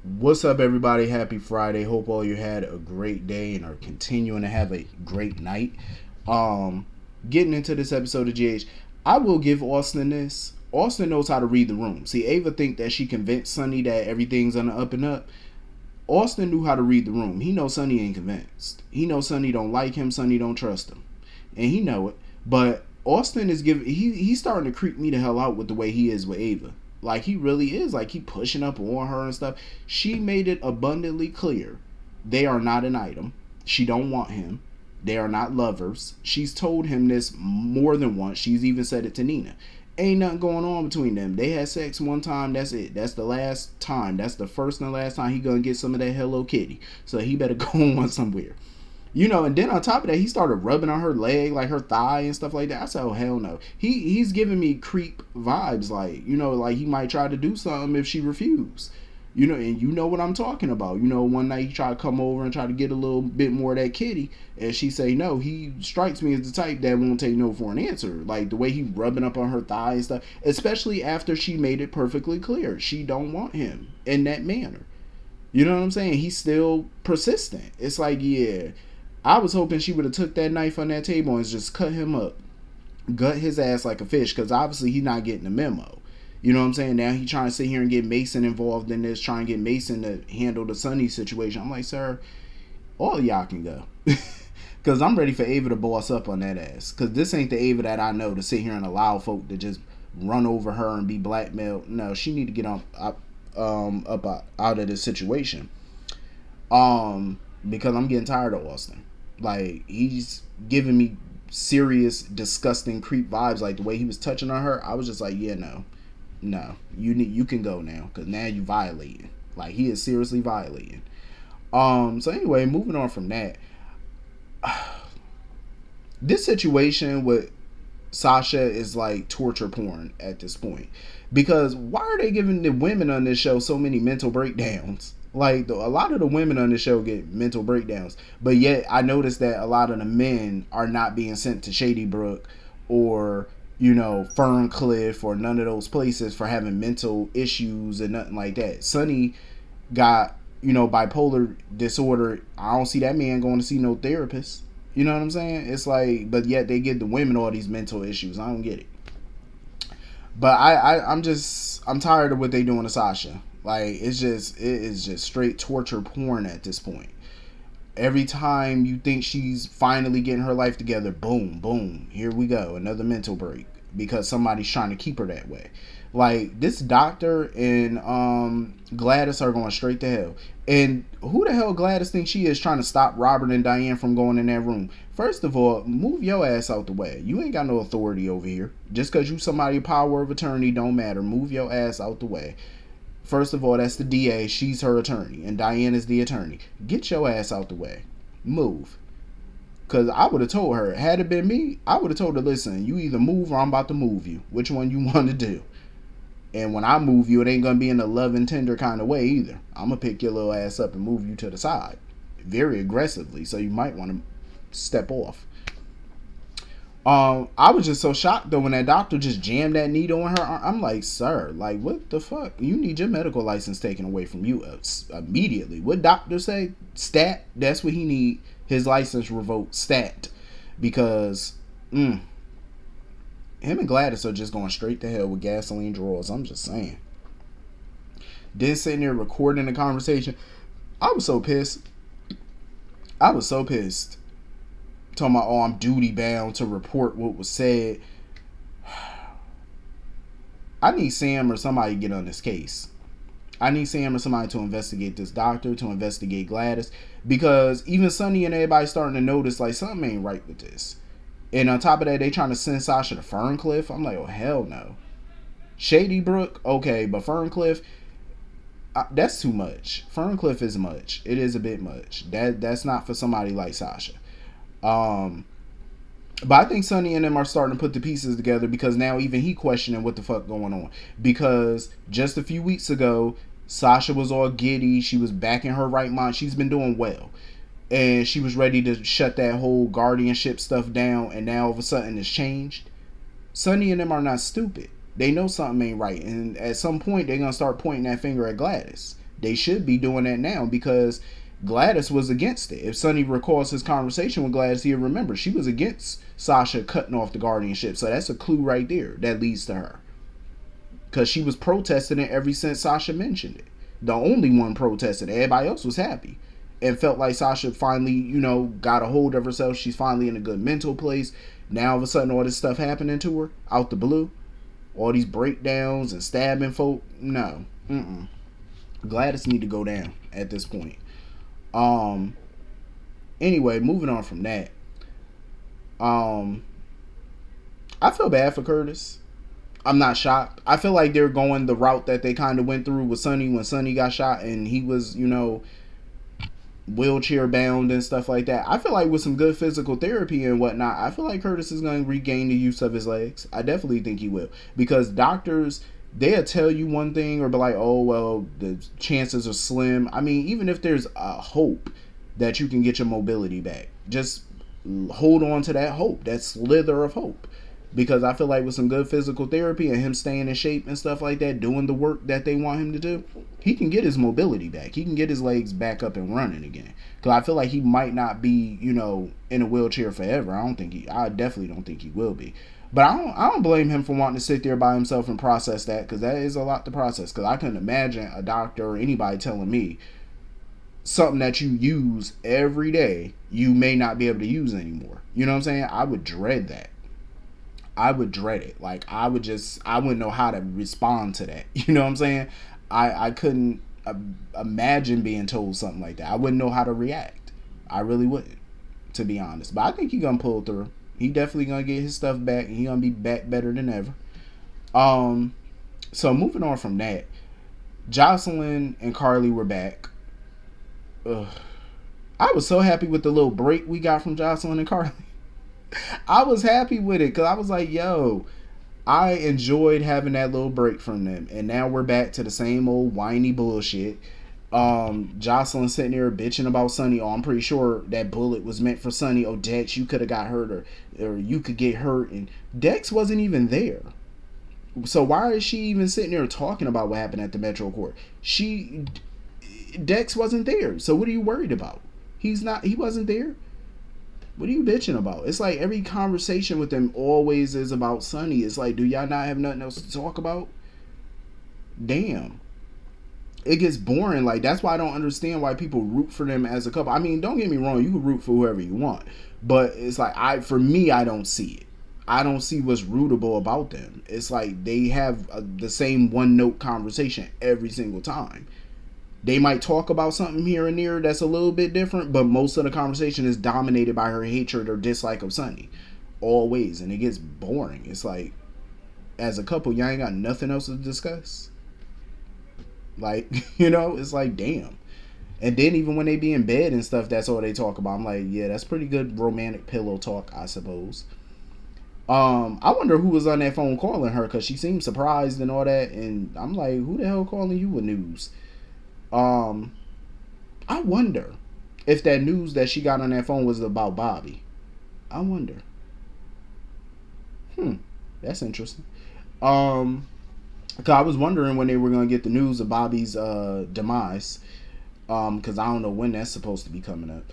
What's up, everybody? Happy Friday. Hope all you had a great day and are continuing to have a great night. Um, Getting into this episode of GH, I will give Austin this. Austin knows how to read the room. See, Ava think that she convinced Sonny that everything's on the up and up. Austin knew how to read the room. He knows Sonny ain't convinced. He knows Sonny don't like him. Sonny don't trust him, and he know it. But Austin is giving. He's starting to creep me the hell out with the way he is with Ava. Like he really is. Like he pushing up on her and stuff. She made it abundantly clear they are not an item. She don't want him. They are not lovers. She's told him this more than once. She's even said it to Nina. Ain't nothing going on between them. They had sex one time. That's it. That's the last time. That's the first and the last time he gonna get some of that Hello Kitty. So he better go on somewhere. And then on top of that, he started rubbing on her leg, like her thigh and stuff like that. I said, oh, hell no. He's giving me creep vibes, like he might try to do something if she refused. And you know what I'm talking about. One night he tried to come over and try to get a little bit more of that kitty, and she say no. He strikes me as the type that won't take no for an answer. Like the way he rubbing up on her thigh and stuff, especially after she made it perfectly clear she don't want him in that manner. You know what I'm saying? He's still persistent. It's like, yeah, I was hoping she would have took that knife on that table and just cut him up, gut his ass like a fish, because obviously he's not getting the memo. You know what I'm saying? Now he trying to sit here and get Mason involved in this, trying to get Mason to handle the Sonny situation. I'm like, sir, all of y'all can go. Because I'm ready for Ava to boss up on that ass. Because this ain't the Ava that I know to sit here and allow folk to just run over her and be blackmailed. No, she need to get out of this situation. Because I'm getting tired of Austin. Like, he's giving me serious, disgusting creep vibes. Like the way he was touching on her, I was just like, yeah, no, you can go now, because now you violating. Like, he is seriously violating. So anyway, moving on from that, this situation with Sasha is like torture porn at this point. Because why are they giving the women on this show so many mental breakdowns? Like, a lot of the women on the show get mental breakdowns, but yet I noticed that a lot of the men are not being sent to Shady Brook or Ferncliff or none of those places for having mental issues and nothing like that. Sonny got bipolar disorder. I don't see that man going to see no therapist. You know what I'm saying? It's like, but yet they give the women all these mental issues. I don't get it. But I'm tired of what they doing to Sasha. Like, it is just straight torture porn at this point. Every time you think she's finally getting her life together, boom, boom, here we go, another mental break because somebody's trying to keep her that way. Like, this doctor and Gladys are going straight to hell. And who the hell Gladys thinks she is, trying to stop Robert and Diane from going in that room? First of all, move your ass out the way. You ain't got no authority over here. Just because you somebody power of attorney don't matter. Move your ass out the way. First of all, that's the DA. She's her attorney. And Diane is the attorney. Get your ass out the way. Move. Because I would have told her, had it been me, I would have told her, listen, you either move or I'm about to move you. Which one you want to do? And when I move you, it ain't going to be in a loving, tender kind of way either. I'm going to pick your little ass up and move you to the side. Very aggressively. So you might want to step off. I was just so shocked though when that doctor just jammed that needle in her arm. I'm like, sir, like, what the fuck? You need your medical license taken away from you immediately. What doctor say? Stat. That's what he need. His license revoked. Stat. Because him and Gladys are just going straight to hell with gasoline drawers. I'm just saying. Then sitting there recording the conversation. I was so pissed. Talking about, oh, I'm duty bound to report what was said. I need Sam or somebody to get on this case. I need Sam or somebody to investigate this doctor, to investigate Gladys. Because even Sonny and everybody starting to notice, like, something ain't right with this. And on top of that, they trying to send Sasha to Ferncliff. I'm like, oh, hell no. Shady Brook, okay, but Ferncliff, that's too much. Ferncliff is much. It is a bit much. That's not for somebody like Sasha. But I think Sonny and them are starting to put the pieces together, because now even he questioning what the fuck going on. Because just a few weeks ago, Sasha was all giddy. She was back in her right mind. She's been doing well. And she was ready to shut that whole guardianship stuff down. And now all of a sudden it's changed. Sonny and them are not stupid. They know something ain't right. And at some point they're going to start pointing that finger at Gladys. They should be doing that now because Gladys was against it. If Sonny recalls his conversation with Gladys, he'll remember she was against Sasha cutting off the guardianship. So that's a clue right there that leads to her. Because she was protesting it ever since Sasha mentioned it. The only one protesting. Everybody else was happy and felt like Sasha finally, got a hold of herself. She's finally in a good mental place. Now all of a sudden all this stuff happening to her out the blue. All these breakdowns and stabbing folk. No. Gladys need to go down at this point. Anyway, moving on from that. I feel bad for Curtis. I'm not shocked. I feel like they're going the route that they kind of went through with Sonny when Sonny got shot and he was, wheelchair bound and stuff like that. I feel like with some good physical therapy and whatnot, I feel like Curtis is going to regain the use of his legs. I definitely think he will. Because doctors, they'll tell you one thing or be like, oh, well, the chances are slim. I mean, even if there's a hope that you can get your mobility back, just hold on to that hope, that slither of hope. Because I feel like with some good physical therapy and him staying in shape and stuff like that, doing the work that they want him to do, he can get his mobility back. He can get his legs back up and running again. Because I feel like he might not be, in a wheelchair forever. I definitely don't think he will be. But I don't blame him for wanting to sit there by himself and process that, because that is a lot to process. Because I couldn't imagine a doctor or anybody telling me something that you use every day, you may not be able to use anymore. You know what I'm saying? I would dread that. I would dread it. Like, I wouldn't know how to respond to that. You know what I'm saying? I couldn't imagine being told something like that. I wouldn't know how to react. I really wouldn't, to be honest. But I think he's going to pull through. He definitely going to get his stuff back, and he's going to be back better than ever. So moving on from that, Jocelyn and Carly were back. Ugh. I was so happy with the little break we got from Jocelyn and Carly. I was happy with it because I was like, yo, I enjoyed having that little break from them. And now we're back to the same old whiny bullshit. Jocelyn sitting there bitching about Sonny. Oh, I'm pretty sure that bullet was meant for Sonny. Oh, Dex, you could have got hurt or you could get hurt. And Dex wasn't even there. So why is she even sitting there talking about what happened at the Metro Court? Dex wasn't there. So what are you worried about? He wasn't there. What are you bitching about? It's like every conversation with them always is about Sonny. It's like, do y'all not have nothing else to talk about? Damn. It gets boring. Like, that's why I don't understand why people root for them as a couple. I mean, don't get me wrong. You can root for whoever you want. But it's like, for me, I don't see it. I don't see what's rootable about them. It's like they have the same one-note conversation every single time. They might talk about something here and there that's a little bit different, but most of the conversation is dominated by her hatred or dislike of Sonny. Always. And it gets boring. It's like, as a couple, y'all ain't got nothing else to discuss. Like, it's like, damn. And then even when they be in bed and stuff, that's all they talk about. I'm like, yeah, that's pretty good romantic pillow talk, I suppose. I wonder who was on that phone calling her, because she seemed surprised and all that. And I'm like, who the hell calling you with news? I wonder if that news that she got on that phone was about Bobby. I wonder. That's interesting. Cause I was wondering when they were gonna get the news of Bobby's demise. Cause I don't know when that's supposed to be coming up.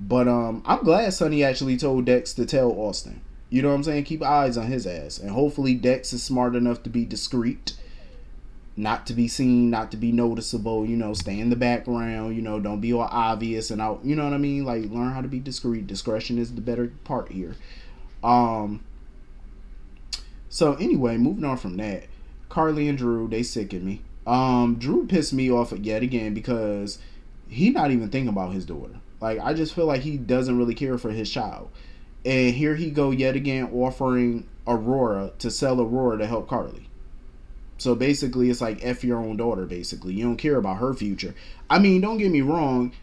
But I'm glad Sonny actually told Dex to tell Austin. You know what I'm saying? Keep eyes on his ass, and hopefully Dex is smart enough to be discreet. Not to be seen, not to be noticeable, stay in the background, don't be all obvious and out, you know what I mean? Like, learn how to be discreet. Discretion is the better part here. So anyway, moving on from that, Carly and Drew, they sicken me. Drew pissed me off yet again because he not even thinking about his daughter. Like, I just feel like he doesn't really care for his child. And here he go yet again offering Aurora to sell Aurora to help Carly. So basically, it's like F your own daughter, basically. You don't care about her future. I mean, don't get me wrong.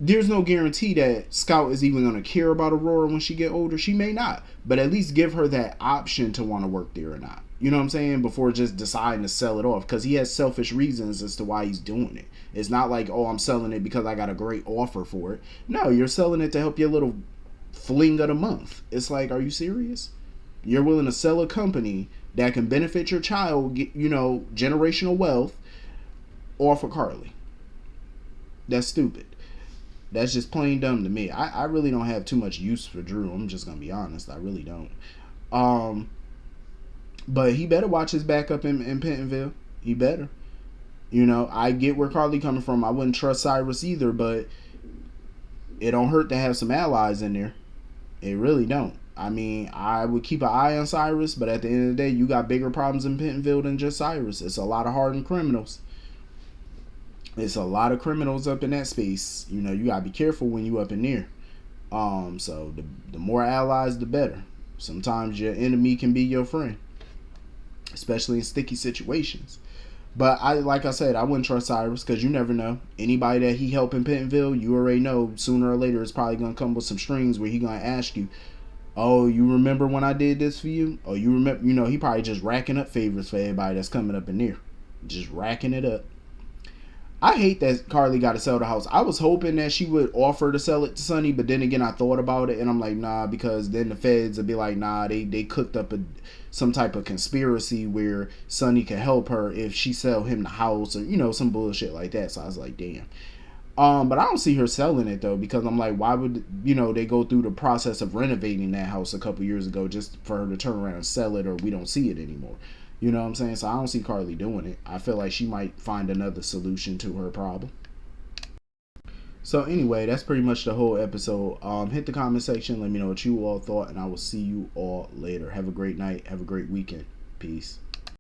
There's no guarantee that Scout is even going to care about Aurora when she get older. She may not. But at least give her that option to want to work there or not. You know what I'm saying? Before just deciding to sell it off. Because he has selfish reasons as to why he's doing it. It's not like, oh, I'm selling it because I got a great offer for it. No, you're selling it to help your little fling of the month. It's like, are you serious? You're willing to sell a company that can benefit your child, get, generational wealth, or for Carly. That's stupid. That's just plain dumb to me. I really don't have too much use for Drew. I'm just gonna be honest. I really don't. Um, but he better watch his back up in Pentonville. He better. You know, I get where Carly coming from. I wouldn't trust Cyrus either, but it don't hurt to have some allies in there. It really don't. I mean, I would keep an eye on Cyrus, but at the end of the day, you got bigger problems in Pentonville than just Cyrus. It's a lot of hardened criminals. It's a lot of criminals up in that space. You know, you gotta be careful when you up in there. So the more allies, the better. Sometimes your enemy can be your friend, especially in sticky situations. But like I said, I wouldn't trust Cyrus because you never know. Anybody that he help in Pentonville, you already know sooner or later it's probably gonna come with some strings where he gonna ask you, "Oh, you remember when I did this for you? Oh, you remember?" You know, he probably just racking up favors for everybody that's coming up in there, just racking it up. I hate that Carly got to sell the house. I was hoping that she would offer to sell it to Sonny, but then again, I thought about it and I'm like, nah, because then the feds would be like, nah, they cooked up some type of conspiracy where Sonny could help her if she sell him the house or some bullshit like that. So I was like, damn. But I don't see her selling it though because I'm like, why would they go through the process of renovating that house a couple years ago just for her to turn around and sell it or we don't see it anymore? You know what I'm saying? So I don't see Carly doing it. I feel like she might find another solution to her problem. So anyway, that's pretty much the whole episode. Hit the comment section. Let me know what you all thought, and I will see you all later. Have a great night. Have a great weekend. Peace.